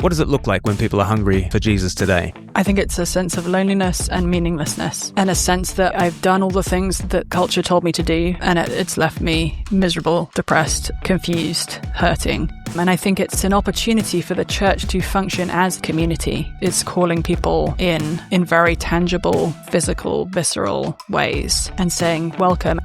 What does it look like when people are hungry for Jesus today? I think it's a sense of loneliness and meaninglessness, and a sense that I've done all the things that culture told me to do, and it's left me miserable, depressed, confused, hurting. And I think it's an opportunity for the church to function as community. It's calling people in very tangible, physical, visceral ways and saying, welcome.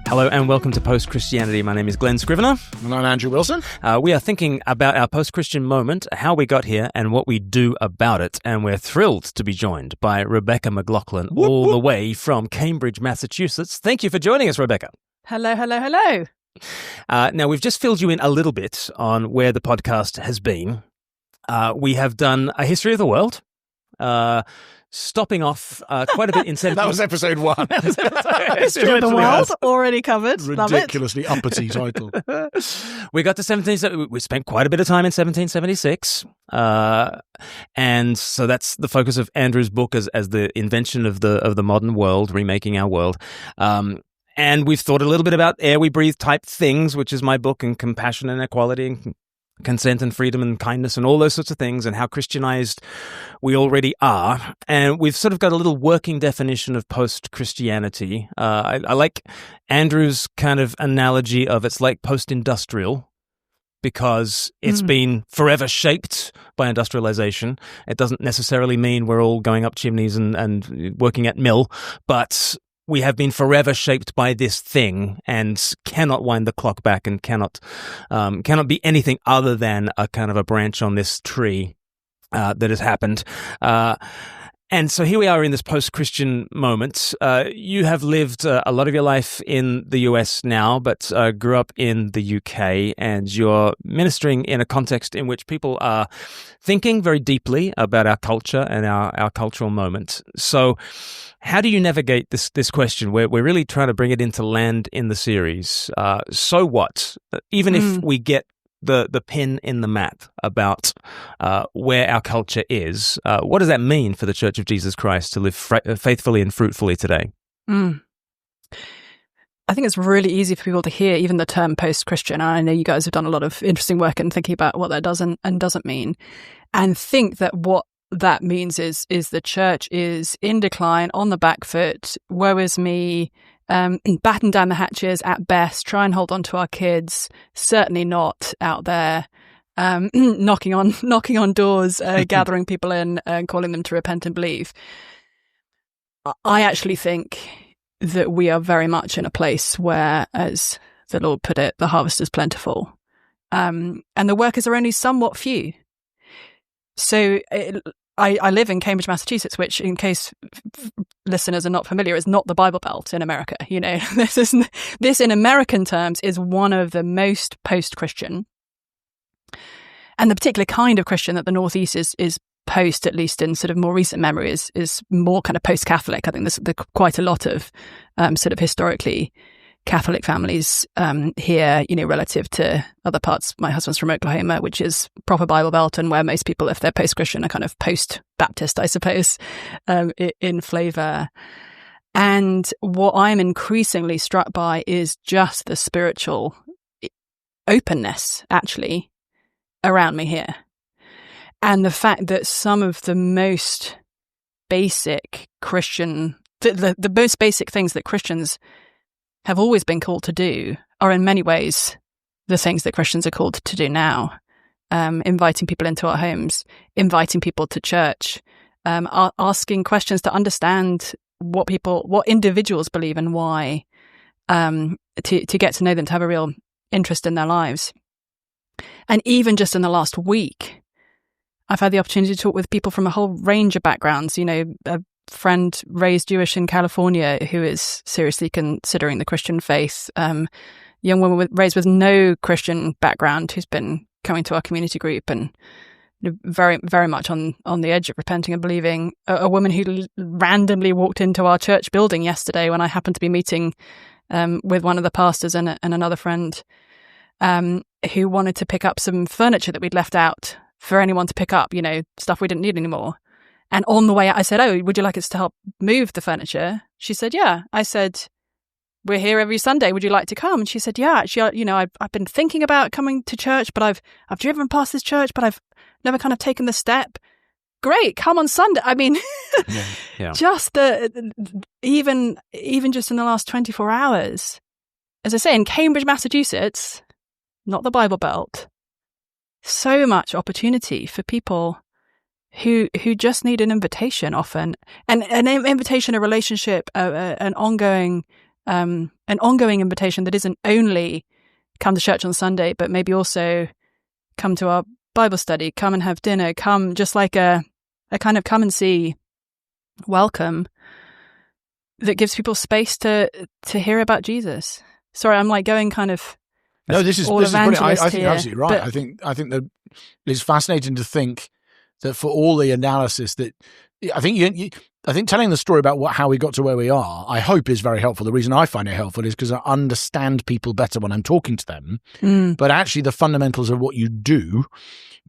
Hello and welcome to Post-Christianity. My name is Glen Scrivener. And I'm Andrew Wilson. We are thinking about our post-Christian moment, how we got here and what we do about it. And we're thrilled to be joined by Rebecca McLaughlin, all the way from Cambridge, Massachusetts. Thank you for joining us, Rebecca. Hello, hello, hello. Now, we've just filled you in a little bit on where the podcast has been. We have done a history of the world, stopping off quite a bit in 17... That was episode 1. History of the world, already covered. Ridiculously uppity title. We got to we spent quite a bit of time in 1776. And so that's the focus of Andrew's book as the invention of the modern world, remaking our world. And we've thought a little bit about air we breathe type things, which is my book, and compassion and equality and consent and freedom and kindness and all those sorts of things, and how Christianized we already are. And we've sort of got a little working definition of post-Christianity. I like Andrew's kind of analogy of it's like post-industrial, because it's been forever shaped by industrialization. It doesn't necessarily mean we're all going up chimneys and working at mill, but we have been forever shaped by this thing and cannot wind the clock back and cannot be anything other than a kind of a branch on this tree that has happened. And so here we are in this post-Christian moment. You have lived a lot of your life in the US now, but grew up in the UK, and you're ministering in a context in which people are thinking very deeply about our culture and our cultural moment. So how do you navigate this question? We're really trying to bring it into land in the series. So what? Even if we get the pin in the map about where our culture is, what does that mean for the Church of Jesus Christ to live faithfully and fruitfully today? I think it's really easy for people to hear even the term post-Christian. And I know you guys have done a lot of interesting work in thinking about what that does and doesn't mean, and think that what that means is the church is in decline, on the back foot, woe is me, batten down the hatches at best, try and hold on to our kids, certainly not out there knocking on doors, gathering people in and calling them to repent and believe. I actually think that we are very much in a place where, as the Lord put it, the harvest is plentiful, and the workers are only somewhat few. So I live in Cambridge, Massachusetts, which, in case listeners are not familiar, is not the Bible Belt in America. You know, this in American terms is one of the most post-Christian, and the particular kind of Christian that the Northeast is post, at least in sort of more recent memory, is more kind of post-Catholic. I think there's quite a lot of sort of historically Catholic families here, you know, relative to other parts. My husband's from Oklahoma, which is proper Bible Belt, and where most people, if they're post-Christian, are kind of post-Baptist, I suppose, in flavour. And what I'm increasingly struck by is just the spiritual openness, actually, around me here. And the fact that some of the most basic Christian, the most basic things that Christians have always been called to do are in many ways the things that Christians are called to do now. Inviting people into our homes, inviting people to church, asking questions to understand what individuals believe and why, to get to know them, to have a real interest in their lives. And even just in the last week, I've had the opportunity to talk with people from a whole range of backgrounds. You know, a friend raised Jewish in California who is seriously considering the Christian faith. Young woman raised with no Christian background who's been coming to our community group and very, very much on the edge of repenting and believing. A woman who randomly walked into our church building yesterday when I happened to be meeting with one of the pastors and another friend, who wanted to pick up some furniture that we'd left out for anyone to pick up, you know, stuff we didn't need anymore. And on the way out, I said, "Oh, would you like us to help move the furniture?" She said, "Yeah." I said, "We're here every Sunday. Would you like to come?" And she said, "Yeah, actually, you know, I've been thinking about coming to church, but I've driven past this church, but I've never kind of taken the step. Great, come on Sunday. I mean, just even just in the last 24 hours, as I say, in Cambridge, Massachusetts, not the Bible Belt, so much opportunity for people who just need an invitation often, and an invitation, a relationship, an ongoing invitation that isn't only come to church on Sunday, but maybe also come to our Bible study, come and have dinner, come just like a kind of come and see welcome that gives people space to hear about Jesus. Sorry, I'm like going kind of this is brilliant. I think you're absolutely right. I think that it's fascinating to think that for all the analysis that I think telling the story about how we got to where we are, I hope is very helpful. The reason I find it helpful is because I understand people better when I'm talking to them. But actually the fundamentals of what you do,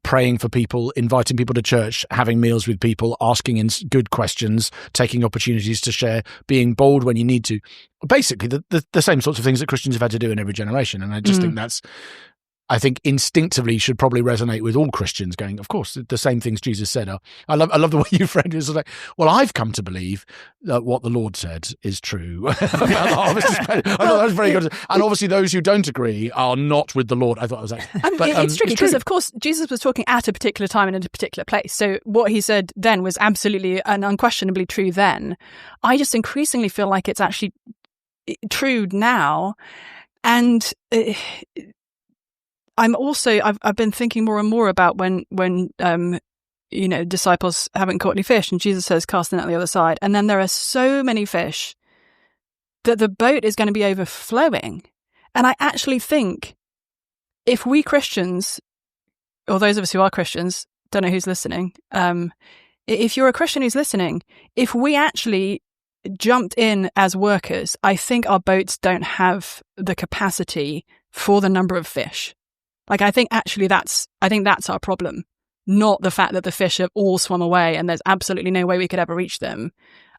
praying for people, inviting people to church, having meals with people, asking good questions, taking opportunities to share, being bold when you need to, basically the same sorts of things that Christians have had to do in every generation. And I just think that's, I think instinctively should probably resonate with all Christians going, of course, the same things Jesus said. I love the way you framed it. It's like, well, I've come to believe that what the Lord said is true. I thought that was very good. And obviously those who don't agree are not with the Lord. I thought it was like, it's tricky because, of course, Jesus was talking at a particular time and in a particular place. So what he said then was absolutely and unquestionably true then. I just increasingly feel like it's actually true now. And I've been thinking more and more about when disciples haven't caught any fish and Jesus says cast the net on the other side, and then there are so many fish that the boat is going to be overflowing. And I actually think if we Christians, or those of us who are Christians, don't know who's listening, if you're a Christian who's listening, if we actually jumped in as workers, I think our boats don't have the capacity for the number of fish. Like, I think actually that's our problem, not the fact that the fish have all swum away and there's absolutely no way we could ever reach them.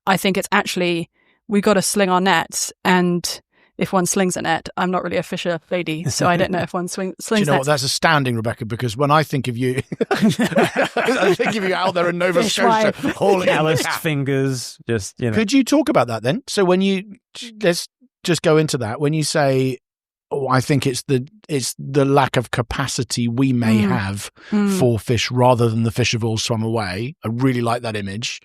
I think it's actually, we got to sling our nets, and if one slings a net, I'm not really a fisher lady, so I don't know if one slings Do you know nets. what? That's astounding, Rebecca, because when I think of you, I think of you out there in Nova Scotia, hauling calloused fingers, just, Could you talk about that then? So let's just go into that. When you say, I think it's the lack of capacity we may have for fish rather than the fish have all swum away. I really like that image.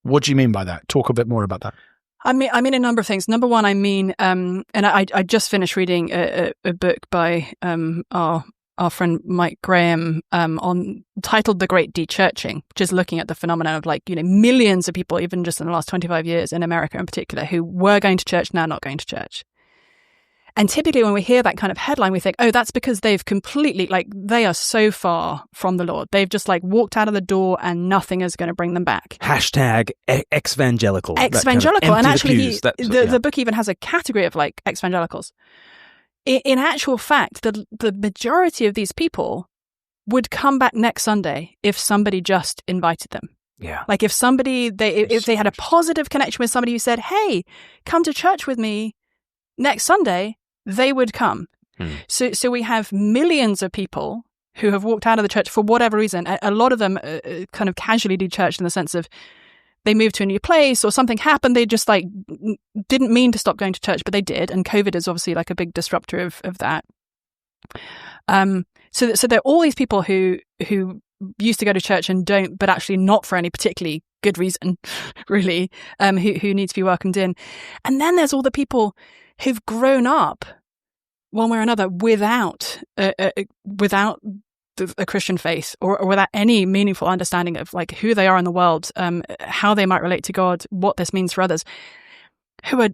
What do you mean by that? Talk a bit more about that. I mean a number of things. Number one, and I just finished reading a book by our friend Mike Graham titled "The Great Dechurching," which is looking at the phenomenon of millions of people, even just in the last 25 years in America in particular, who were going to church, now not going to church. And typically when we hear that kind of headline, we think, oh, that's because they've completely, they are so far from the Lord. They've just walked out of the door and nothing is going to bring them back. Hashtag ex-evangelical. Ex-evangelical. And actually the book even has a category of ex-evangelicals. In actual fact, the majority of these people would come back next Sunday if somebody just invited them. Yeah. If they had a positive connection with somebody who said, hey, come to church with me next Sunday, they would come. So we have millions of people who have walked out of the church for whatever reason. A lot of them kind of casually dechurched in the sense of they moved to a new place or something happened. They just didn't mean to stop going to church, but they did. And COVID is obviously a big disruptor of that. So there are all these people who used to go to church and don't, but actually not for any particularly good reason, really, who need to be welcomed in. And then there's all the people who've grown up one way or another without a Christian faith or without any meaningful understanding of who they are in the world, how they might relate to God, what this means for others, who are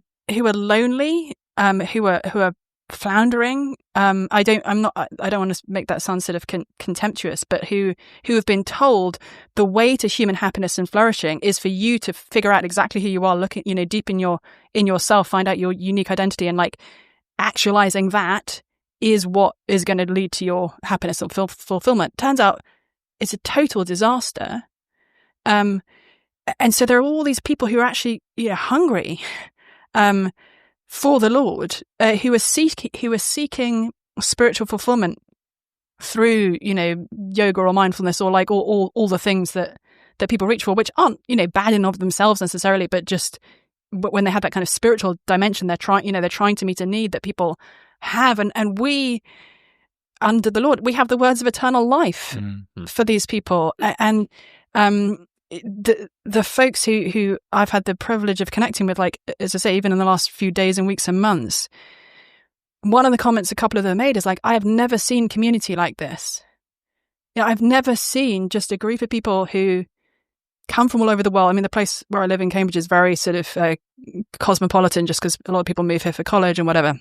lonely, who are floundering. I don't want to make that sound sort of contemptuous, but who have been told the way to human happiness and flourishing is for you to figure out exactly who you are, looking, deep in yourself, find out your unique identity, and actualizing that is what is going to lead to your happiness and fulfillment. Turns out it's a total disaster. And so there are all these people who are actually hungry for the Lord, who are seeking spiritual fulfillment through, yoga or mindfulness or like all the things that people reach for, which aren't, bad in of themselves necessarily, but just when they have that kind of spiritual dimension, they're trying to meet a need that people have. And we, under the Lord, we have the words of eternal life for these people. And the folks who I've had the privilege of connecting with, like, as I say, even in the last few days and weeks and months, one of the comments a couple of them made is like, I have never seen community like this. I've never seen just a group of people who come from all over the world. I mean, the place where I live in Cambridge is very sort of cosmopolitan, just because a lot of people move here for college and whatever.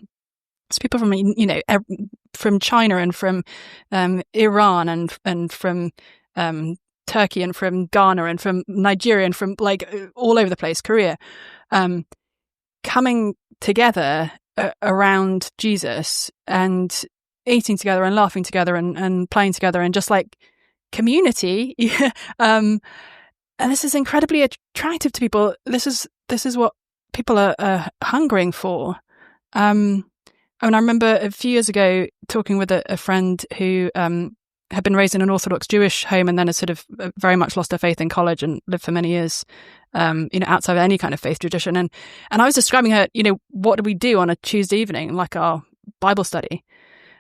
It's people from, from China and from Iran and from Turkey and from Ghana and from Nigeria and from like all over the place, Korea, coming together around Jesus and eating together and laughing together and playing together and just like community. And this is incredibly attractive to people. This is what people are hungering for. And I remember a few years ago talking with a friend who had been raised in an Orthodox Jewish home and then has sort of very much lost her faith in college and lived for many years, outside of any kind of faith tradition. And I was describing her, what do we do on a Tuesday evening, like our Bible study?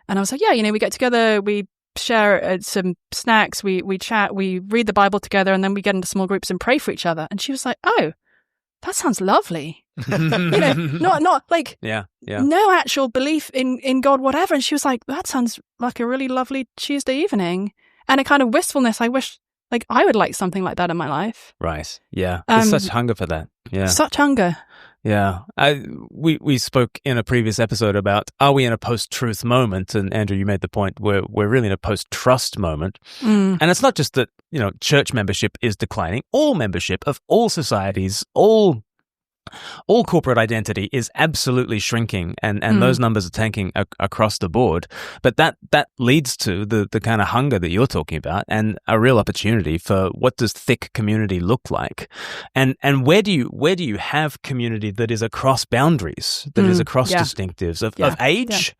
And I was like, yeah, we get together, we share some snacks, we chat, we read the Bible together, and then we get into small groups and pray for each other. And she was like, oh, that sounds lovely. Not like no actual belief in God, whatever. And she was like, that sounds like a really lovely Tuesday evening. And a kind of wistfulness. I wish like I would like something like that in my life. Right. Yeah. There's such hunger for that. Yeah. Such hunger. Yeah. We spoke in a previous episode about, are we in a post-truth moment? And Andrew, you made the point where we're really in a post-trust moment. And it's not just that, church membership is declining. All membership of all societies, all corporate identity is absolutely shrinking, and those numbers are tanking across the board. But that leads to the kind of hunger that you're talking about, and a real opportunity for what does thick community look like, and where do you have community that is across boundaries, that is across distinctives of age,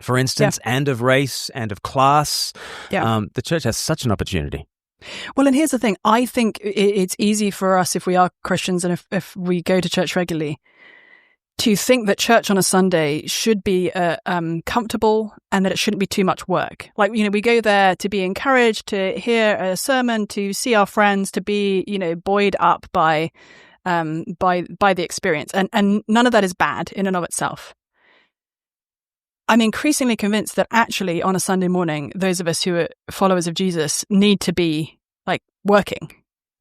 for instance, and of race and of class. The church has such an opportunity. Well, and here's the thing. I think it's easy for us, if we are Christians and if we go to church regularly, to think that church on a Sunday should be comfortable and that it shouldn't be too much work. Like, we go there to be encouraged, to hear a sermon, to see our friends, to be, buoyed up by the experience. And none of that is bad in and of itself. I'm increasingly convinced that actually on a Sunday morning, those of us who are followers of Jesus need to be like working.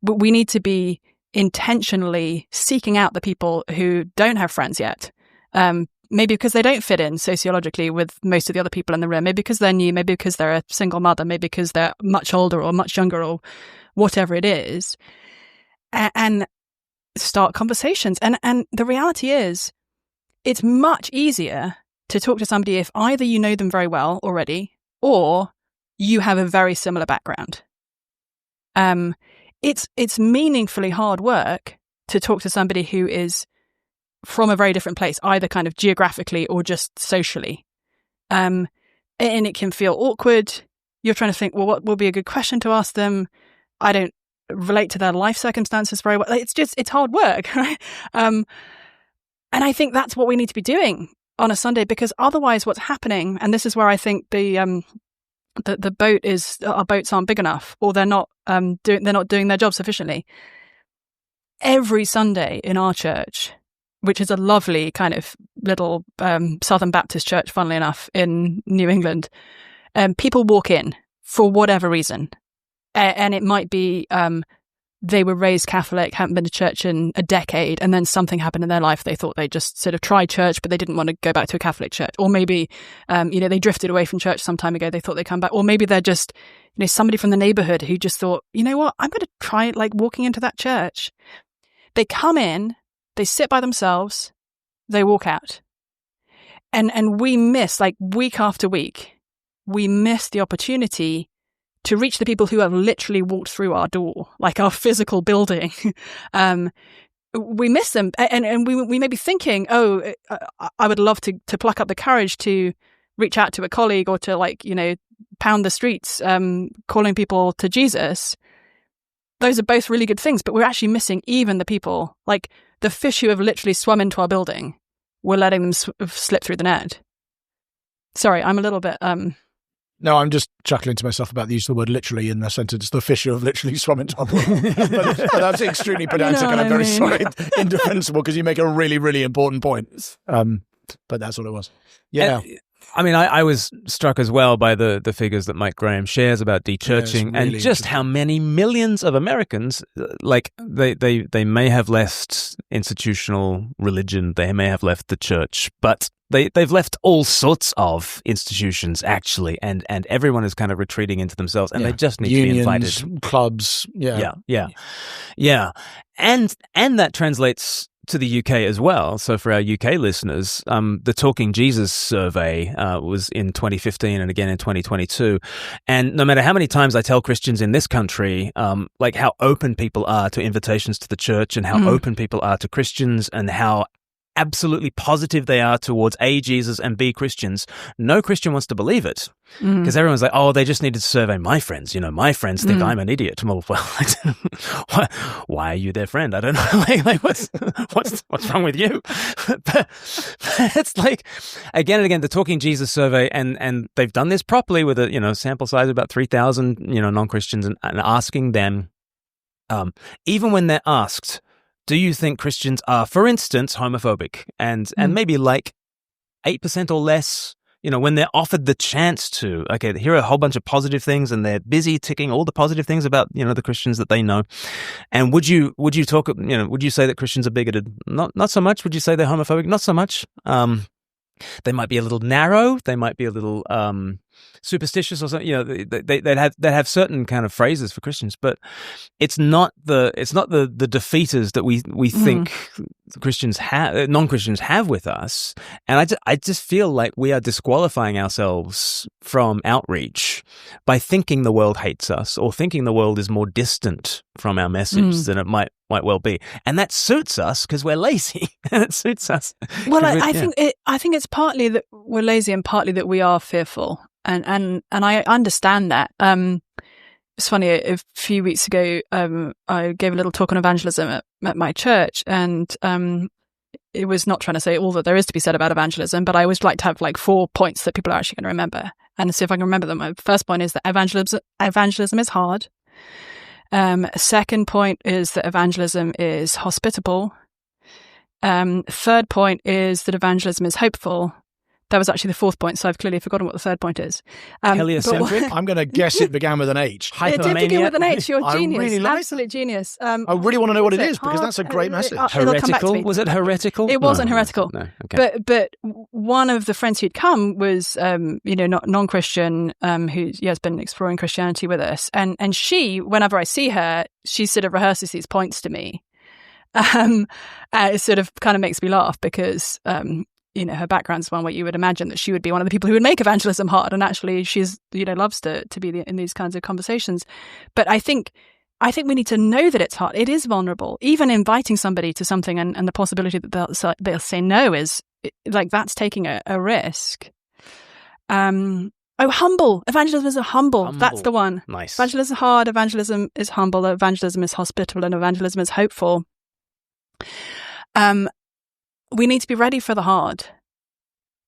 We need to be intentionally seeking out the people who don't have friends yet. Maybe because they don't fit in sociologically with most of the other people in the room. Maybe because they're new. Maybe because they're a single mother. Maybe because they're much older or much younger or whatever it is. And start conversations. And the reality is, it's much easier to talk to somebody if either you know them very well already or you have a very similar background. It's meaningfully hard work to talk to somebody who is from a very different place, either kind of geographically or just socially. And it can feel awkward. You're trying to think, well, what will be a good question to ask them? I don't relate to their life circumstances very well. It's hard work, right? And I think that's what we need to be doing on a Sunday, because otherwise what's happening, and this is where I think our boats aren't big enough, or they're not doing their job sufficiently. Every Sunday in our church, which is a lovely kind of little Southern Baptist church, funnily enough, in New England, people walk in for whatever reason. And it might be they were raised Catholic, haven't been to church in a decade, and then something happened in their life. They thought they just sort of tried church, but they didn't want to go back to a Catholic church. Or maybe, they drifted away from church some time ago. They thought they'd come back. Or maybe they're just, somebody from the neighborhood who just thought, you know what, I'm going to try like walking into that church. They come in, they sit by themselves, they walk out. And we miss, like week after week, we miss the opportunity to reach the people who have literally walked through our door, like our physical building. We miss them. And we may be thinking, I would love to pluck up the courage to reach out to a colleague or to pound the streets, calling people to Jesus, those are both really good things, but we're actually missing even the people, like the fish who have literally swum into our building. We're letting them slip through the net. Sorry, I'm a little bit... No, I'm just chuckling to myself about the use of the word literally in the sentence, the fish who have literally swum into our building. but that's extremely pedantic, and I'm very sorry, indefensible, because you make a really, really important point. But that's what it was. Yeah. I was struck as well by the figures that Mike Graham shares about de-churching, really, and just how many millions of Americans, they may have left institutional religion, they may have left the church, but they've left all sorts of institutions, actually, and everyone is kind of retreating into themselves, and they just need Unions, to be invited. Clubs, yeah. And that translates to the UK as well. So for our UK listeners, the Talking Jesus survey was in 2015 and again in 2022. And no matter how many times I tell Christians in this country, like how open people are to invitations to the church and how open people are to Christians and how absolutely positive they are towards A, Jesus, and B, Christians, no Christian wants to believe it. Because everyone's like, oh, they just needed to survey my friends. My friends think I'm an idiot. Well, why are you their friend? I don't know. like what's wrong with you? But it's like, again and again, the Talking Jesus survey, and they've done this properly with a sample size of about 3,000 non-Christians, and asking them, even when they're asked, do you think Christians are, for instance, homophobic? And maybe like 8% or less, when they're offered the chance to, okay, here are a whole bunch of positive things, and they're busy ticking all the positive things about, the Christians that they know. And would you talk, would you say that Christians are bigoted? Not so much. Would you say they're homophobic? Not so much. They might be a little narrow. They might be a little superstitious, or something. They'd have certain kind of phrases for Christians, but it's not the defeaters that we think Christians have, non-Christians have with us. And I just feel like we are disqualifying ourselves from outreach by thinking the world hates us, or thinking the world is more distant from our message than it might well be. And that suits us because we're lazy. It suits us. Well, I think it's partly that we're lazy and partly that we are fearful. And I understand that. It's funny, a few weeks ago, I gave a little talk on evangelism at my church, and it was not trying to say all that there is to be said about evangelism, but I always like to have 4 points that people are actually going to remember, and see if I can remember them. My first point is that evangelism is hard. Second point is that evangelism is hospitable. Third point is that evangelism is hopeful. That was actually the fourth point, so I've clearly forgotten what the third point is. Heliocentric? I'm going to guess it began with an H. It did begin with an H. You're genius. I really like Absolute genius. I really want to know what it is, because that's a great message. Heretical? Was it heretical? It wasn't heretical. No. Okay. But one of the friends who'd come was, non-Christian, who has been exploring Christianity with us. And she, whenever I see her, she sort of rehearses these points to me. It sort of kind of makes me laugh because... her background's one where you would imagine that she would be one of the people who would make evangelism hard, and actually she's loves to be in these kinds of conversations. But I think we need to know that it's hard. It is vulnerable. Even inviting somebody to something and the possibility that they'll say no is that's taking a risk. Humble. Evangelism is humble. That's the one. Nice. Evangelism is hard. Evangelism is humble. Evangelism is hospitable, and evangelism is hopeful. We need to be ready for the hard.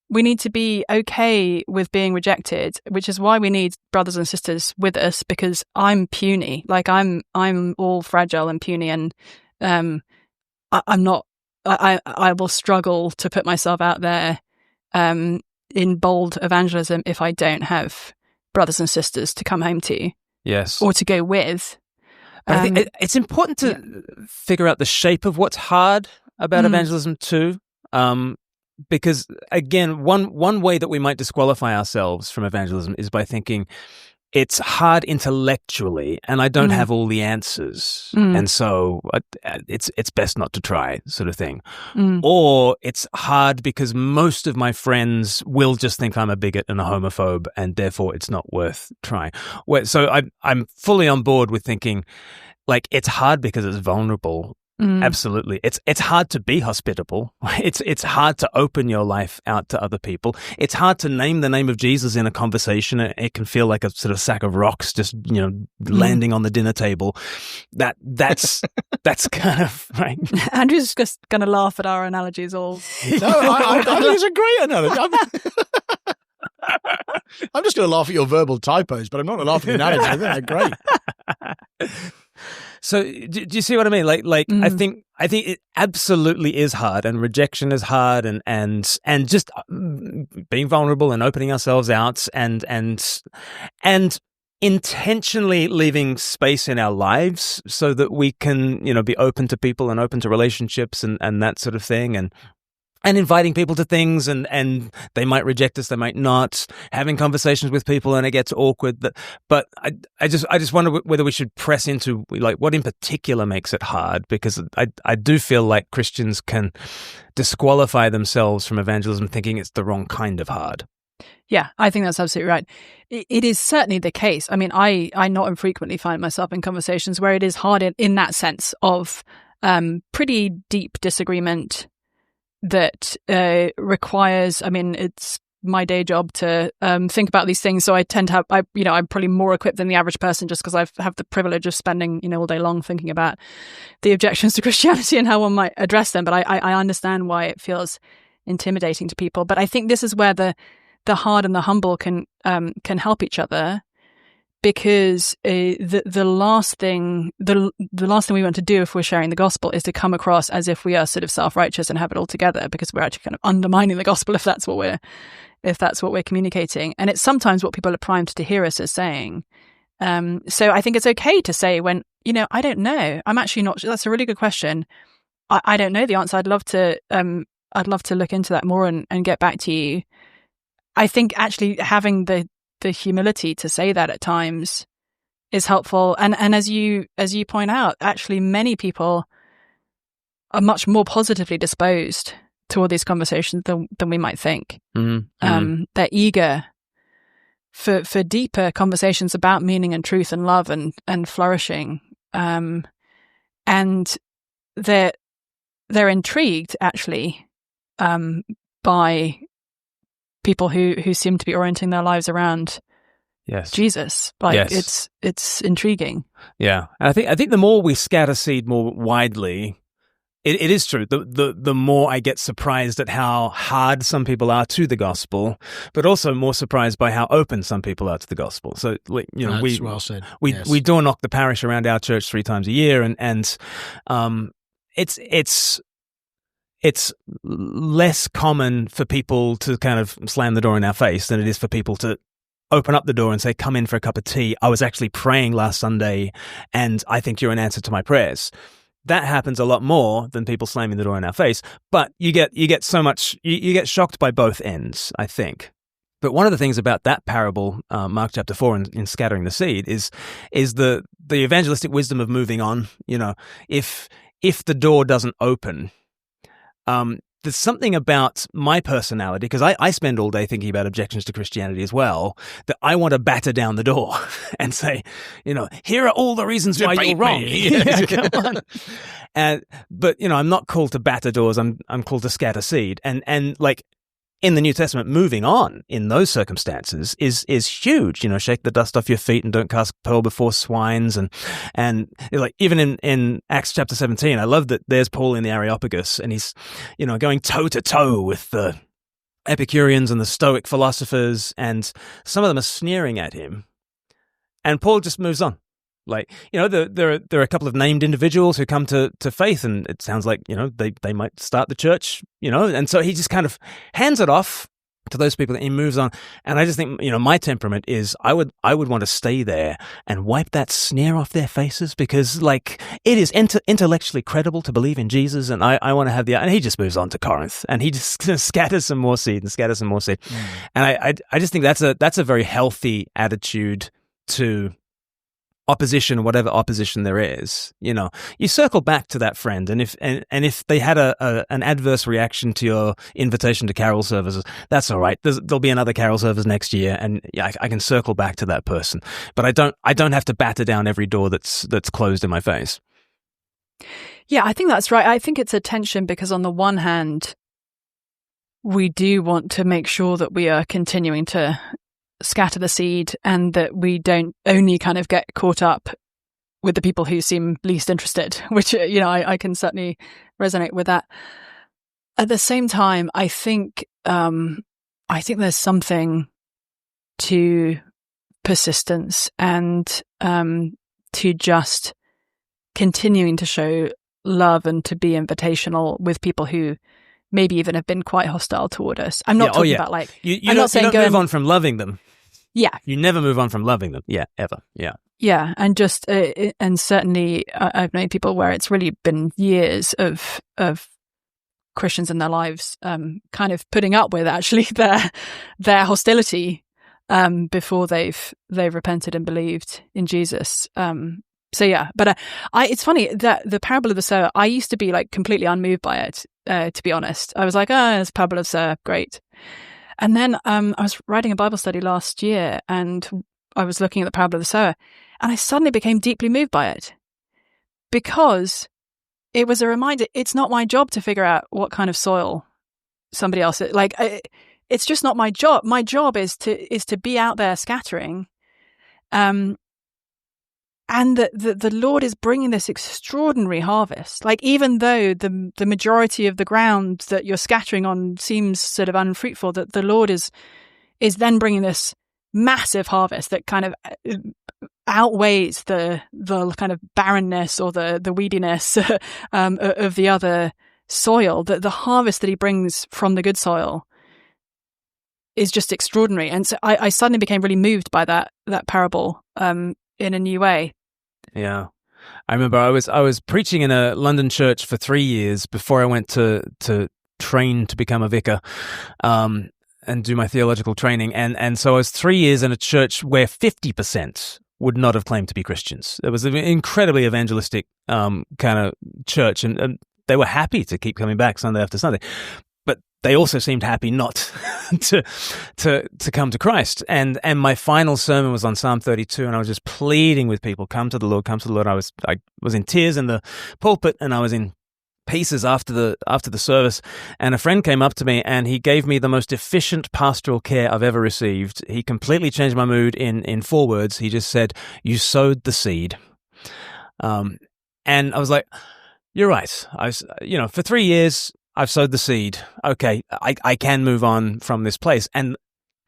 We need to be okay with being rejected, which is why we need brothers and sisters with us, because I'm puny. I'm all fragile and puny, and I'm not. I will struggle to put myself out there in bold evangelism if I don't have brothers and sisters to come home to. Yes. Or to go with. But I think it's important to figure out the shape of what's hard about evangelism too, because again, one way that we might disqualify ourselves from evangelism is by thinking it's hard intellectually, and I don't have all the answers, and so it's best not to try, sort of thing. Or it's hard because most of my friends will just think I'm a bigot and a homophobe, and therefore it's not worth trying. So I'm fully on board with thinking it's hard because it's vulnerable. Absolutely. It's hard to be hospitable. It's hard to open your life out to other people. It's hard to name the name of Jesus in a conversation. It can feel like a sort of sack of rocks just, landing on the dinner table. That's kind of right. Andrew's just going to laugh at our analogies all. No, I think it's a great analogy. I'm just going to laugh at your verbal typos, but I'm not going to laugh at the analogy. I think they're great. So do you see what I mean? I think it absolutely is hard, and rejection is hard, and just being vulnerable and opening ourselves out and intentionally leaving space in our lives so that we can, be open to people and open to relationships and that sort of thing, and inviting people to things, and they might reject us, they might not. Having conversations with people, and it gets awkward. But I just wonder whether we should press into what in particular makes it hard, because I do feel like Christians can disqualify themselves from evangelism thinking it's the wrong kind of hard. Yeah, I think that's absolutely right. It is certainly the case. I mean, I not infrequently find myself in conversations where it is hard in that sense of pretty deep disagreement that requires, it's my day job to think about these things. So I tend to have, I'm probably more equipped than the average person just because I have the privilege of spending, all day long thinking about the objections to Christianity and how one might address them. But I understand why it feels intimidating to people. But I think this is where the hard and the humble can help each other. Because the last thing we want to do if we're sharing the gospel is to come across as if we are sort of self-righteous and have it all together, because we're actually kind of undermining the gospel if that's what we're communicating. And it's sometimes what people are primed to hear us as saying. So I think it's okay to say when, I don't know. I'm actually not. That's a really good question. I don't know the answer. I'd love to look into that more and get back to you. I think actually having the humility to say that at times is helpful. And as you point out, actually many people are much more positively disposed toward these conversations than we might think. Mm-hmm. They're eager for deeper conversations about meaning and truth and love and flourishing. And they're intrigued actually by people who seem to be orienting their lives around Jesus. It's intriguing. Yeah. And I think the more we scatter seed more widely, it is true. The more I get surprised at how hard some people are to the gospel, but also more surprised by how open some people are to the gospel. So, that's well said. We door knock the parish around our church 3 times a year, and it's less common for people to kind of slam the door in our face than it is for people to open up the door and say, come in for a cup of tea. I was actually praying last Sunday, and I think you're an answer to my prayers. That happens a lot more than people slamming the door in our face. But you get so much, you get shocked by both ends, I think. But one of the things about that parable, Mark chapter 4, in scattering the seed, is the evangelistic wisdom of moving on. If the door doesn't open, there's something about my personality, because I spend all day thinking about objections to Christianity as well, that I want to batter down the door and say, here are all the reasons why you're wrong. Yeah, come on. But I'm not called to batter doors. I'm called to scatter seed. And like in the New Testament, moving on in those circumstances is huge. Shake the dust off your feet and don't cast pearl before swines. And like even in Acts chapter 17, I love that there's Paul in the Areopagus, and he's, going toe to toe with the Epicureans and the Stoic philosophers, and some of them are sneering at him. And Paul just moves on. Like, there are a couple of named individuals who come to faith, and it sounds like, they might start the church, and so he just kind of hands it off to those people and he moves on. And I just think, my temperament is I would want to stay there and wipe that sneer off their faces, because like it is intellectually credible to believe in Jesus, and I want to have and he just moves on to Corinth, and he just scatters some more seed. And I just think that's a very healthy attitude to opposition, whatever opposition there is. You circle back to that friend, and if they had an adverse reaction to your invitation to carol services, that's all right. There'll be another carol service next year, and I can circle back to that person. But I don't have to batter down every door that's closed in my face. Yeah, I think that's right. I think it's a tension because on the one hand, we do want to make sure that we are continuing to scatter the seed and that we don't only kind of get caught up with the people who seem least interested, which, I can certainly resonate with that. At the same time, I think there's something to persistence and to just continuing to show love and to be invitational with people who maybe even have been quite hostile toward us. I'm not talking about like you don't move on from loving them. Yeah, you never move on from loving them. Yeah, ever. Yeah. Yeah, and just and certainly I've known people where it's really been years of Christians in their lives kind of putting up with actually their hostility before they've repented and believed in Jesus. So yeah, but it's funny that the parable of the sower, I used to be like completely unmoved by it. To be honest, I was like, oh, it's parable of the sower, great. And then I was writing a Bible study last year, and I was looking at the parable of the sower, and I suddenly became deeply moved by it because it was a reminder. It's not my job to figure out what kind of soil somebody else is. Like, it's just not my job. My job is to be out there scattering. And the Lord is bringing this extraordinary harvest. Like, even though the majority of the ground that you're scattering on seems sort of unfruitful, that the Lord is then bringing this massive harvest that kind of outweighs the kind of barrenness or the weediness of the other soil. That the harvest that He brings from the good soil is just extraordinary. And so I suddenly became really moved by that parable in a new way. Yeah. I remember I was preaching in a London church for 3 years before I went to train to become a vicar and do my theological training. And so I was 3 years in a church where 50% would not have claimed to be Christians. It was an incredibly evangelistic kind of church, and they were happy to keep coming back Sunday after Sunday. But they also seemed happy not to come to Christ. And my final sermon was on Psalm 32, and I was just pleading with people, come to the Lord, come to the Lord. I was in tears in the pulpit, and I was in pieces after the service. And a friend came up to me, and he gave me the most efficient pastoral care I've ever received. He completely changed my mood in 4 words. He just said, "You sowed the seed." And I was like, "You're right. For 3 years, I've sowed the seed. Okay, I can move on from this place, and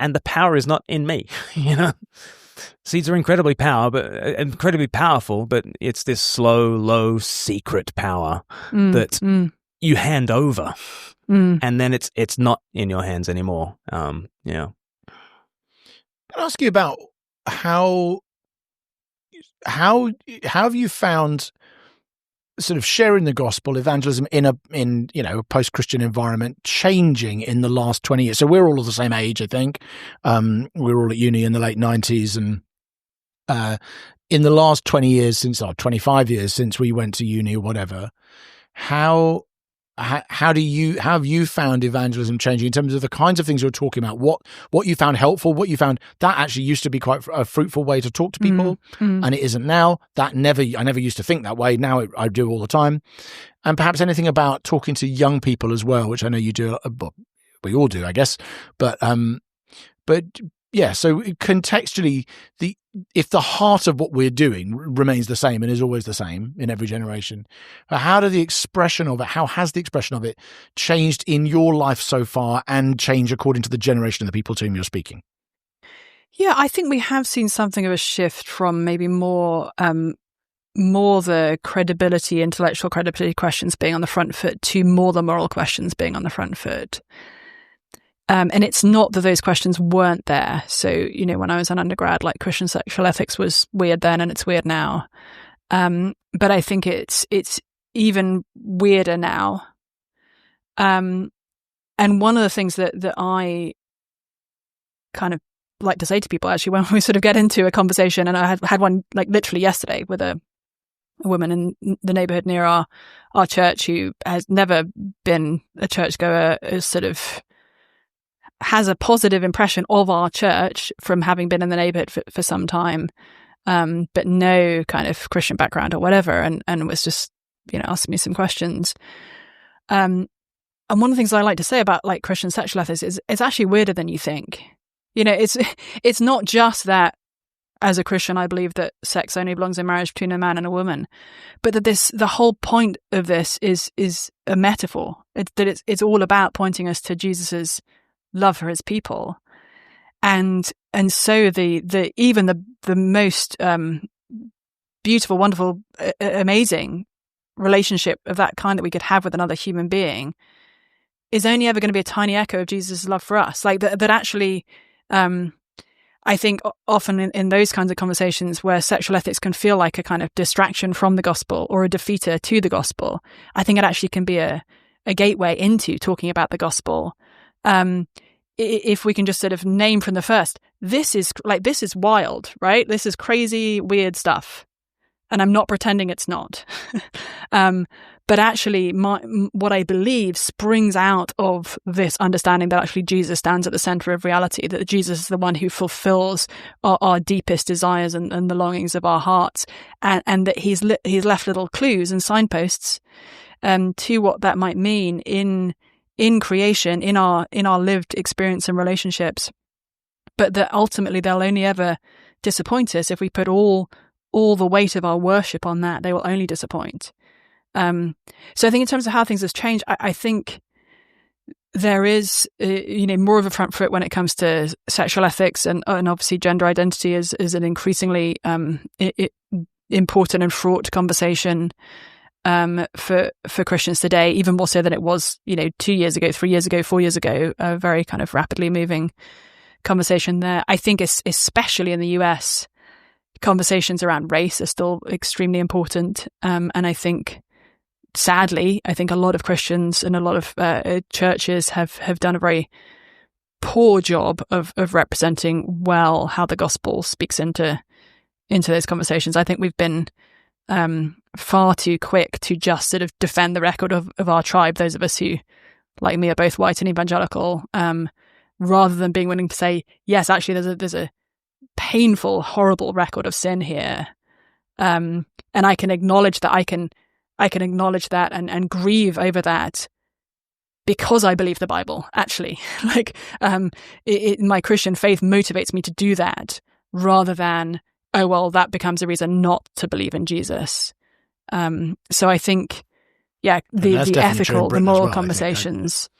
the power is not in me. Seeds are incredibly powerful, but it's this slow, low, secret power that you hand over, and then it's not in your hands anymore. Can I ask you about how have you found sort of sharing the gospel, evangelism in a post-Christian environment changing in the last 20 years? So we're all of the same age, I think. We were all at uni in the late 90s, and in the last 20 years 25 years since we went to uni or whatever, how have you found evangelism changing in terms of the kinds of things you're talking about? What you found helpful, what you found that actually used to be quite a fruitful way to talk to people, and it isn't now. I never used to think that way. Now I do all the time. And perhaps anything about talking to young people as well, which I know you do. We all do, I guess. But yeah. So contextually, if the heart of what we're doing remains the same and is always the same in every generation, how has the expression of it changed in your life so far, and change according to the generation of the people to whom you're speaking? Yeah, I think we have seen something of a shift from maybe more the intellectual credibility questions being on the front foot to more the moral questions being on the front foot. And it's not that those questions weren't there. So, when I was an undergrad, like Christian sexual ethics was weird then and it's weird now. But I think it's even weirder now. And one of the things that I kind of like to say to people, actually, when we sort of get into a conversation, and I had one like literally yesterday with a woman in the neighborhood near our church who has never been a churchgoer, is sort of has a positive impression of our church from having been in the neighborhood for some time, but no kind of Christian background or whatever, and was just asked me some questions. And one of the things I like to say about like Christian sexual ethics is it's actually weirder than you think. It's not just that as a Christian I believe that sex only belongs in marriage between a man and a woman, but that the whole point of this is a metaphor. It's all about pointing us to Jesus's love for his people, and so the even the most beautiful, wonderful, amazing relationship of that kind that we could have with another human being is only ever going to be a tiny echo of Jesus' love for us. Like that actually, I think often in those kinds of conversations where sexual ethics can feel like a kind of distraction from the gospel or a defeater to the gospel, I think it actually can be a gateway into talking about the gospel. If we can just sort of name from the first, this is wild, right? This is crazy, weird stuff. And I'm not pretending it's not. But actually, what I believe springs out of this understanding that actually Jesus stands at the center of reality, that Jesus is the one who fulfills our deepest desires and the longings of our hearts, and that he's left little clues and signposts to what that might mean in creation, in our lived experience and relationships, but that ultimately they'll only ever disappoint us if we put all the weight of our worship on that. They will only disappoint. So I think in terms of how things have changed, I think there is more of a front foot when it comes to sexual ethics, and obviously gender identity is an increasingly important and fraught conversation for Christians today, even more so than it was 2 years ago, 3 years ago, 4 years ago. A very kind of rapidly moving conversation there. I think especially in the US, conversations around race are still extremely important, and I think sadly, I think a lot of Christians and a lot of churches have done a very poor job of representing well how the gospel speaks into those conversations. I think we've been far too quick to just sort of defend the record of our tribe, those of us who, like me, are both white and evangelical, rather than being willing to say, yes, actually there's a painful, horrible record of sin here, and I can acknowledge that. I can acknowledge that and grieve over that because I believe the Bible. Actually, my Christian faith motivates me to do that, rather than that becomes a reason not to believe in Jesus. So I think, the ethical, the moral conversations.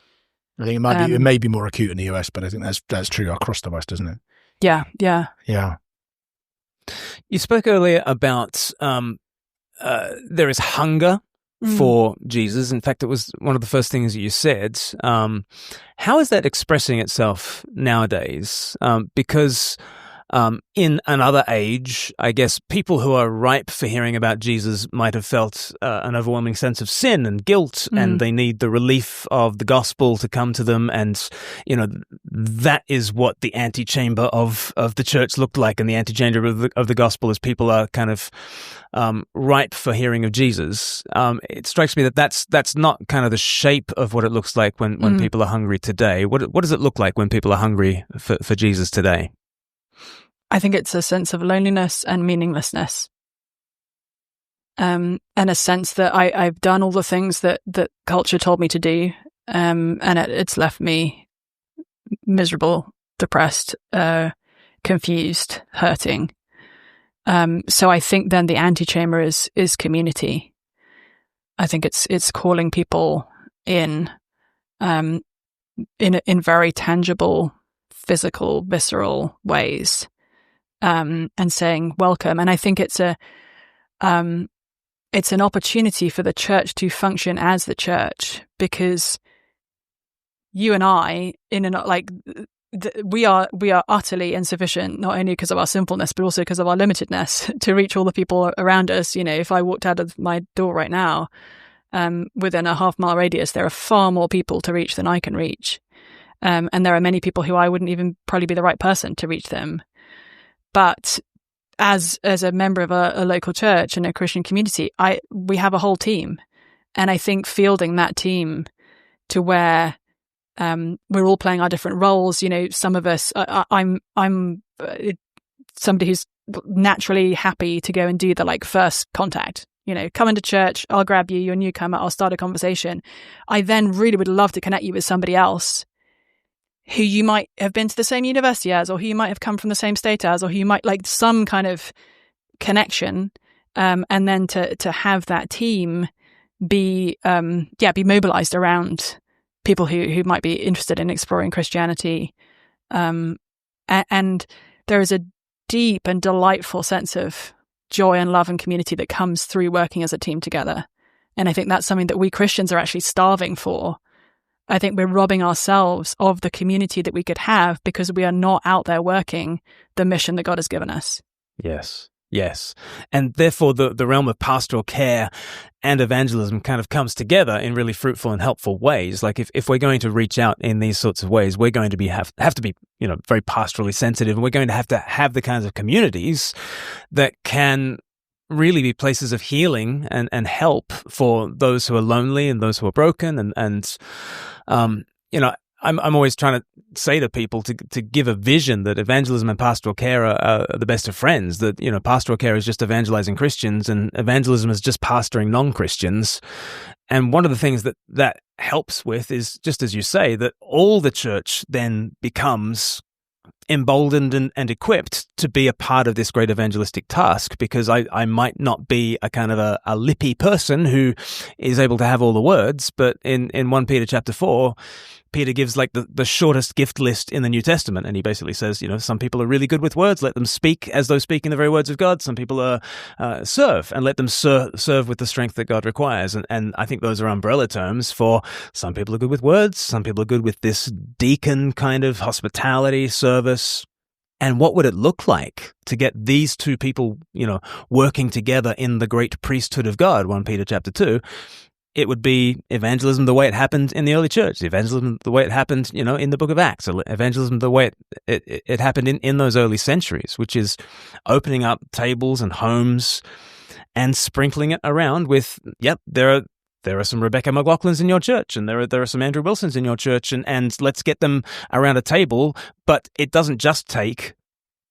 I think it may be more acute in the US, but I think that's true across the West, isn't it? Yeah. You spoke earlier about there is hunger for Jesus. In fact, it was one of the first things you said. How is that expressing itself nowadays? Because in another age, I guess people who are ripe for hearing about Jesus might have felt an overwhelming sense of sin and guilt, and they need the relief of the gospel to come to them. And, that is what the antechamber of the church looked like. And the antechamber of the gospel is people are kind of ripe for hearing of Jesus. It strikes me that that's not kind of the shape of what it looks like when people are hungry today. What does it look like when people are hungry for Jesus today? I think it's a sense of loneliness and meaninglessness, and a sense that I've done all the things that culture told me to do, and it's left me miserable, depressed, confused, hurting. So I think then the antechamber is community. I think it's calling people in very tangible, physical, visceral ways. And saying welcome. And I think it's an opportunity for the church to function as the church, because you and I, we are utterly insufficient, not only because of our sinfulness, but also because of our limitedness to reach all the people around us. If I walked out of my door right now, within a half-mile radius, there are far more people to reach than I can reach. And there are many people who I wouldn't even probably be the right person to reach them. But as a member of a local church and a Christian community, we have a whole team, and I think fielding that team to where we're all playing our different roles. Some of us, I'm somebody who's naturally happy to go and do the first contact, come into church, I'll grab you, you're a newcomer, I'll start a conversation. I then really would love to connect you with somebody else who you might have been to the same university as, or who you might have come from the same state as, or who you might like some kind of connection. And then to have that team be mobilized around people who might be interested in exploring Christianity. And there is a deep and delightful sense of joy and love and community that comes through working as a team together. And I think that's something that we Christians are actually starving for. I think we're robbing ourselves of the community that we could have because we are not out there working the mission that God has given us. Yes. And therefore, the realm of pastoral care and evangelism kind of comes together in really fruitful and helpful ways. Like if we're going to reach out in these sorts of ways, we're going to have to be, very pastorally sensitive, and we're going to have the kinds of communities that can really be places of healing and help for those who are lonely and those who are broken. I'm always trying to say to people to give a vision that evangelism and pastoral care are the best of friends, that, pastoral care is just evangelizing Christians and evangelism is just pastoring non-Christians. And one of the things that helps with is, just as you say, that all the church then becomes emboldened and equipped to be a part of this great evangelistic task, because I might not be a kind of a lippy person who is able to have all the words, but in 1 Peter chapter 4, Peter gives like the shortest gift list in the New Testament, and he basically says, some people are really good with words, let them speak as though speaking the very words of God. Some people are serve, and let them serve with the strength that God requires. And I think those are umbrella terms for some people are good with words, some people are good with this deacon kind of hospitality service. And what would it look like to get these two people, working together in the great priesthood of God, 1 Peter chapter 2? It would be evangelism the way it happened in the early church, evangelism the way it happened, in the book of Acts, evangelism the way it happened in those early centuries, which is opening up tables and homes and sprinkling it around with, there are some Rebecca McLaughlins in your church, and there are some Andrew Wilsons in your church, and let's get them around a table. But it doesn't just take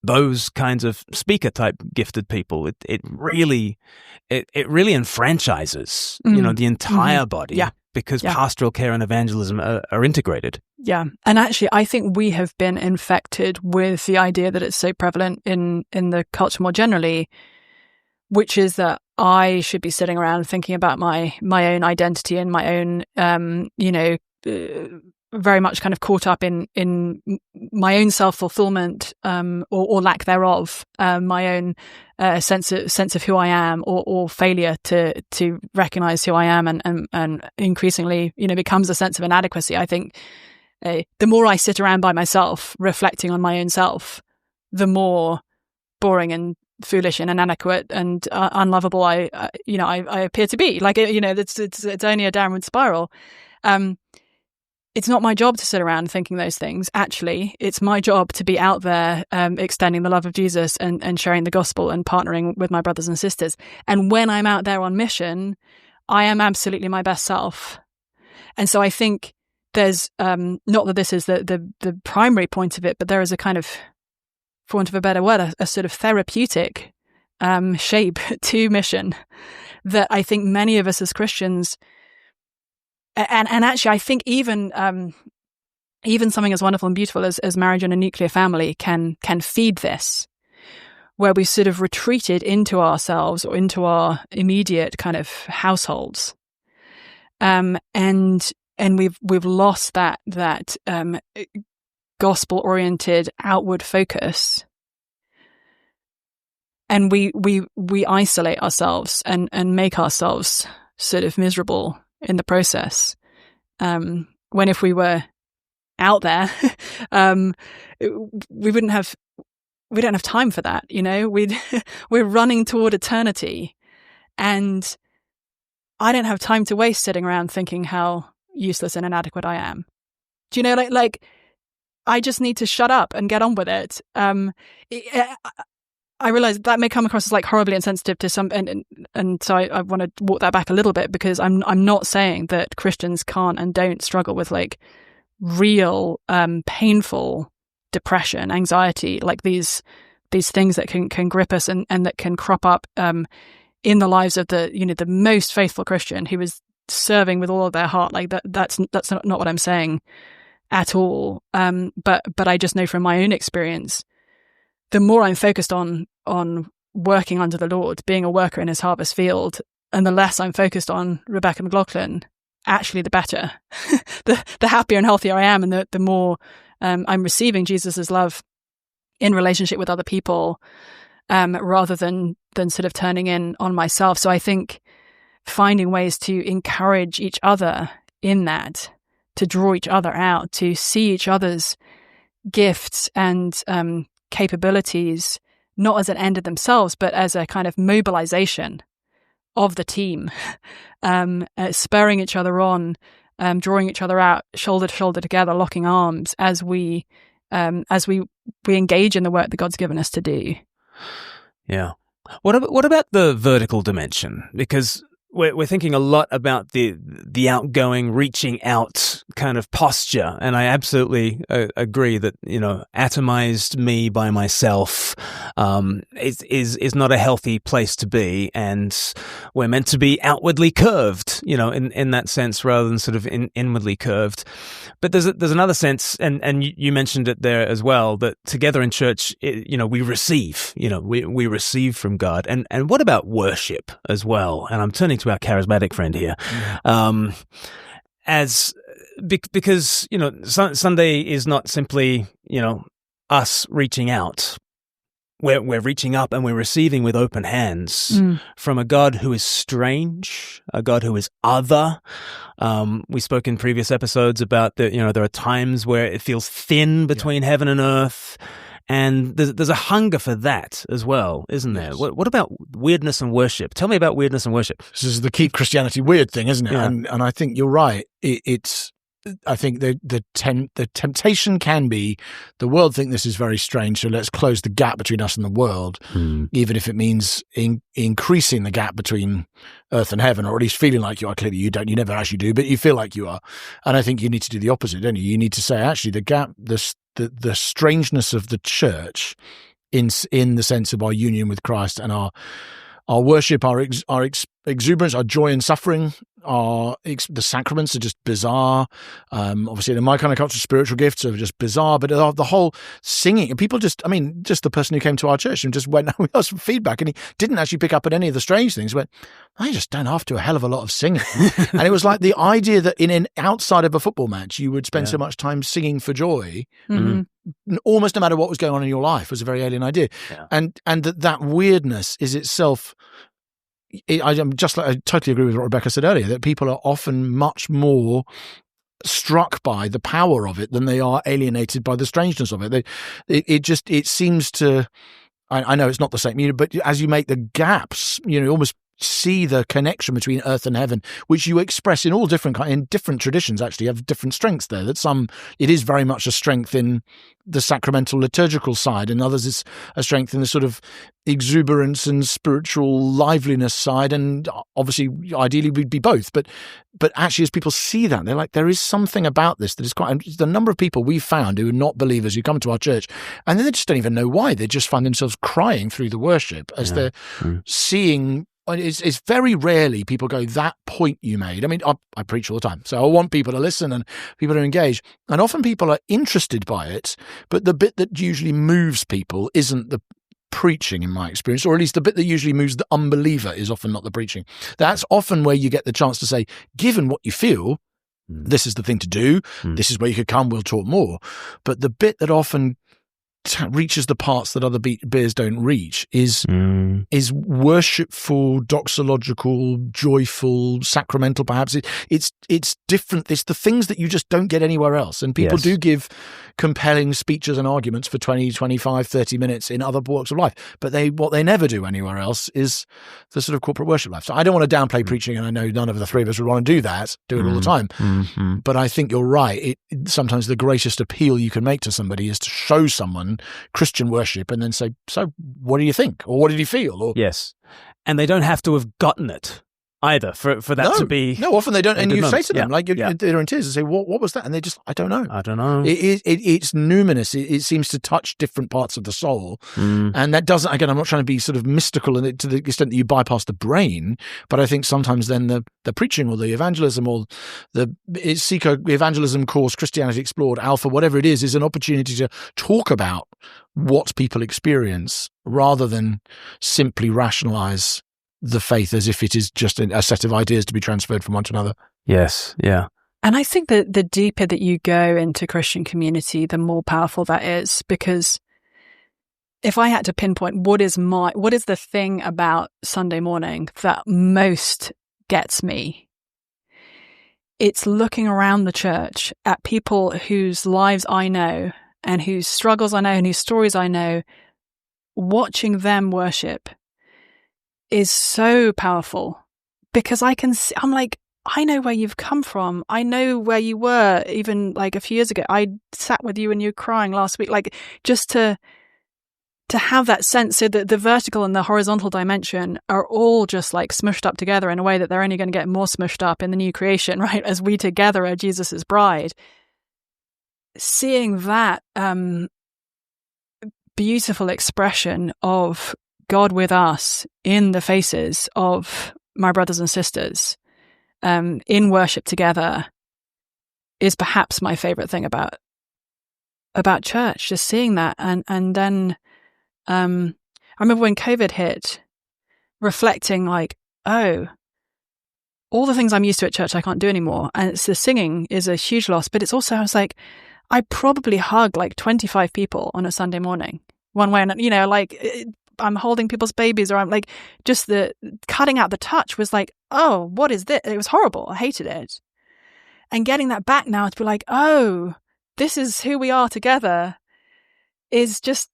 those kinds of speaker-type gifted people. It really enfranchises, the entire body, because pastoral care and evangelism are integrated. Yeah, and actually, I think we have been infected with the idea that it's so prevalent in the culture more generally, which is that I should be sitting around thinking about my own identity and my own, very much kind of caught up in my own self-fulfillment, or lack thereof, my own sense of who I am, or failure to recognize who I am, and increasingly, becomes a sense of inadequacy. I think the more I sit around by myself reflecting on my own self, the more boring and foolish and inadequate and unlovable I appear to be. Like, it's only a downward spiral. It's not my job to sit around thinking those things. Actually, it's my job to be out there extending the love of Jesus and sharing the gospel and partnering with my brothers and sisters. And when I'm out there on mission, I am absolutely my best self. And so I think there's, not that this is the primary point of it, but there is a kind of, for want of a better word, a sort of therapeutic shape to mission that I think many of us as Christians, and actually I think even something as wonderful and beautiful as marriage and a nuclear family can feed this, where we sort of retreated into ourselves or into our immediate kind of households, and we've lost that gospel oriented outward focus, and we isolate ourselves and make ourselves sort of miserable in the process. When if we were out there, we don't have time for that. We're running toward eternity, and I don't have time to waste sitting around thinking how useless and inadequate I am. Do you know, like I just need to shut up and get on with it. I realize that may come across as like horribly insensitive to some, and so I want to walk that back a little bit, because I'm not saying that Christians can't and don't struggle with like real painful depression, anxiety, like these things that can grip us and that can crop up in the lives of the most faithful Christian who was serving with all of their heart. Like that's not what I'm saying at all. But I just know from my own experience, the more I'm focused on working under the Lord, being a worker in his harvest field, and the less I'm focused on Rebecca McLaughlin, actually the better. the happier and healthier I am, and the more I'm receiving Jesus's love in relationship with other people, rather than sort of turning in on myself. So I think finding ways to encourage each other in that, to draw each other out, to see each other's gifts and capabilities, not as an end in themselves, but as a kind of mobilization of the team, spurring each other on, drawing each other out, shoulder to shoulder together, locking arms as we engage in the work that God's given us to do. Yeah. What about the vertical dimension? Because we're thinking a lot about the outgoing, reaching out kind of posture, and I absolutely agree that atomized me by myself is not a healthy place to be, and we're meant to be outwardly curved, in that sense, rather than sort of inwardly curved. But there's another sense, and you mentioned it there as well, that together in church, we receive, we receive from God, and what about worship as well? And I'm turning to our charismatic friend here, because Sunday is not simply us reaching out. We're reaching up and we're receiving with open hands from a God who is strange, a God who is other. We spoke in previous episodes about there are times where it feels thin between heaven and earth. And there's a hunger for that as well, isn't there? Yes. What about weirdness and worship? Tell me about weirdness and worship. This is the keep Christianity weird thing, isn't it? Yeah. And I think you're right. I think the temptation can be the world think this is very strange, so let's close the gap between us and the world, even if it means increasing the gap between earth and heaven, or at least feeling like you are. Clearly you don't, you never actually do, but you feel like you are. And I think you need to do the opposite, don't you? You need to say, actually, the gap, the strangeness of the church in the sense of our union with Christ and our worship, our exuberance, our joy and suffering, the sacraments are just bizarre. Obviously, in my kind of culture, spiritual gifts are just bizarre. But the whole singing, and people just the person who came to our church and just went, we asked for feedback, and he didn't actually pick up on any of the strange things. He went, I just don't have to a hell of a lot of singing. And it was like the idea that outside of a football match, you would spend so much time singing for joy. Mm-hmm. Almost no matter what was going on in your life, was a very alien idea. Yeah. And that weirdness is itself, I totally agree with what Rebecca said earlier, that people are often much more struck by the power of it than they are alienated by the strangeness of it. It seems to, I know it's not the same, but as you make the gaps, you almost see the connection between earth and heaven, which you express in all different traditions. Actually, have different strengths there. That it is very much a strength in the sacramental liturgical side, and others is a strength in the sort of exuberance and spiritual liveliness side. And obviously, ideally, we'd be both. But actually, as people see that, they're like, there is something about this that is quite. The number of people we've found who are not believers who come to our church, and then they just don't even know why. They just find themselves crying through the worship as they're seeing. It's very rarely people go, that point you made. I mean, I preach all the time, so I want people to listen and people to engage. And often people are interested by it, but the bit that usually moves people isn't the preaching, in my experience, or at least the bit that usually moves the unbeliever is often not the preaching. That's often where you get the chance to say, given what you feel, this is the thing to do. This is where you could come, we'll talk more. But the bit that often reaches the parts that other beers don't reach is worshipful, doxological, joyful, sacramental. Perhaps it's different. It's the things that you just don't get anywhere else. And people do give compelling speeches and arguments for 20, 25, 30 minutes in other walks of life. But what they never do anywhere else is the sort of corporate worship life. So I don't want to downplay preaching, and I know none of the three of us would want to do it all the time. Mm-hmm. But I think you're right. Sometimes the greatest appeal you can make to somebody is to show someone Christian worship and then say, so what do you think? Or what did you feel? Or, yes. And they don't have to have gotten it. either for that to be. No, often they don't. And you say to them, they're in tears, and say, what was that? And they just, I don't know. It's numinous. It seems to touch different parts of the soul. And that doesn't, again, I'm not trying to be sort of mystical to the extent that you bypass the brain, but I think sometimes then the preaching or the evangelism or the evangelism course, Christianity Explored, Alpha, whatever it is an opportunity to talk about what people experience rather than simply rationalize the faith as if it is just a set of ideas to be transferred from one to another. Yes, yeah. And I think that the deeper that you go into Christian community, the more powerful that is, because if I had to pinpoint what is the thing about Sunday morning that most gets me, it's looking around the church at people whose lives I know and whose struggles I know and whose stories I know, watching them worship is so powerful, because I can see, I'm like, I know where you've come from. I know where you were even like a few years ago. I sat with you and you were crying last week. Like, just to have that sense, so that the vertical and the horizontal dimension are all just like smushed up together in a way that they're only going to get more smushed up in the new creation, right? As we together are Jesus's bride. Seeing that beautiful expression of God with us in the faces of my brothers and sisters, in worship together, is perhaps my favorite thing about church. Just seeing that, and then I remember when COVID hit, reflecting like, oh, all the things I'm used to at church I can't do anymore, and the singing is a huge loss. But it's also, I was like, I probably hug like 25 people on a Sunday morning, one way, and I'm holding people's babies, or I'm like, just the cutting out the touch was like, oh, what is this? It was horrible. I hated it. And getting that back now to be like, oh, this is who we are together, is just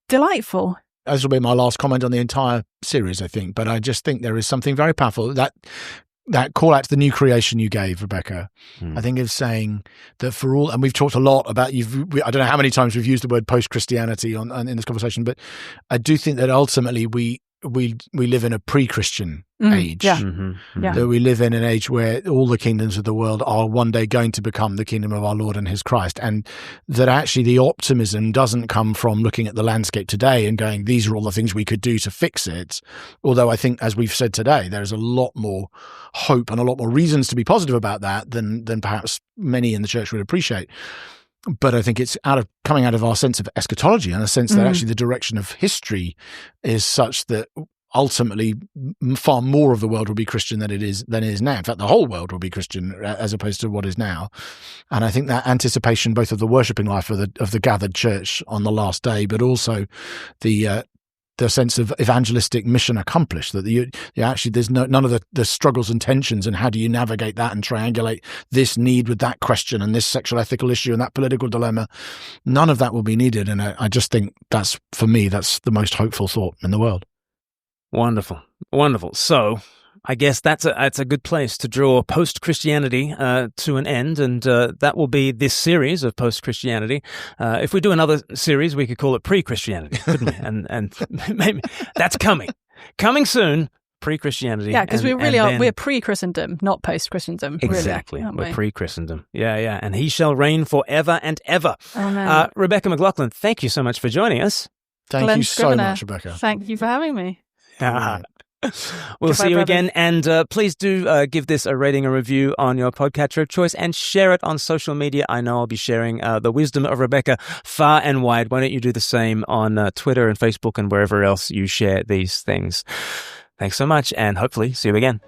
delightful. This will be my last comment on the entire series, I think, but I just think there is something very powerful. That call out to the new creation you gave, Rebecca, I think is saying that for all, and we've talked a lot about, I don't know how many times we've used the word post-Christianity in this conversation, but I do think that ultimately we live in a pre-Christian age. Yeah. That we live in an age where all the kingdoms of the world are one day going to become the kingdom of our Lord and his Christ. And that actually the optimism doesn't come from looking at the landscape today and going, these are all the things we could do to fix it. Although I think, as we've said today, there's a lot more hope and a lot more reasons to be positive about that than perhaps many in the church would appreciate. But I think it's coming out of our sense of eschatology, and a sense that actually the direction of history is such that ultimately far more of the world will be Christian than it is now. In fact, the whole world will be Christian as opposed to what is now. And I think that anticipation both of the worshipping life of the gathered church on the last day, but also the sense of evangelistic mission accomplished, that actually there's none of the struggles and tensions, and how do you navigate that and triangulate this need with that question and this sexual ethical issue and that political dilemma. None of that will be needed. And I just think that's, for me, that's the most hopeful thought in the world. Wonderful. So I guess that's a good place to draw post-Christianity to an end, and that will be this series of post-Christianity. If we do another series, we could call it pre-Christianity, couldn't we? And maybe that's coming soon. Pre-Christianity. Yeah, because we really are. We're pre-Christendom, not post-Christendom. Exactly, really, we're pre-Christendom. Yeah, and he shall reign forever and ever. Amen. Rebecca McLaughlin, thank you so much for joining us. Thank Glen you Scrivener, so much, Rebecca. Thank you for having me. We'll see you again, and please do give this a rating or review on your podcatcher of choice, and share it on social media. I know I'll be sharing the wisdom of Rebecca far and wide. Why don't you do the same on Twitter and Facebook and wherever else you share these things? Thanks so much, and hopefully see you again.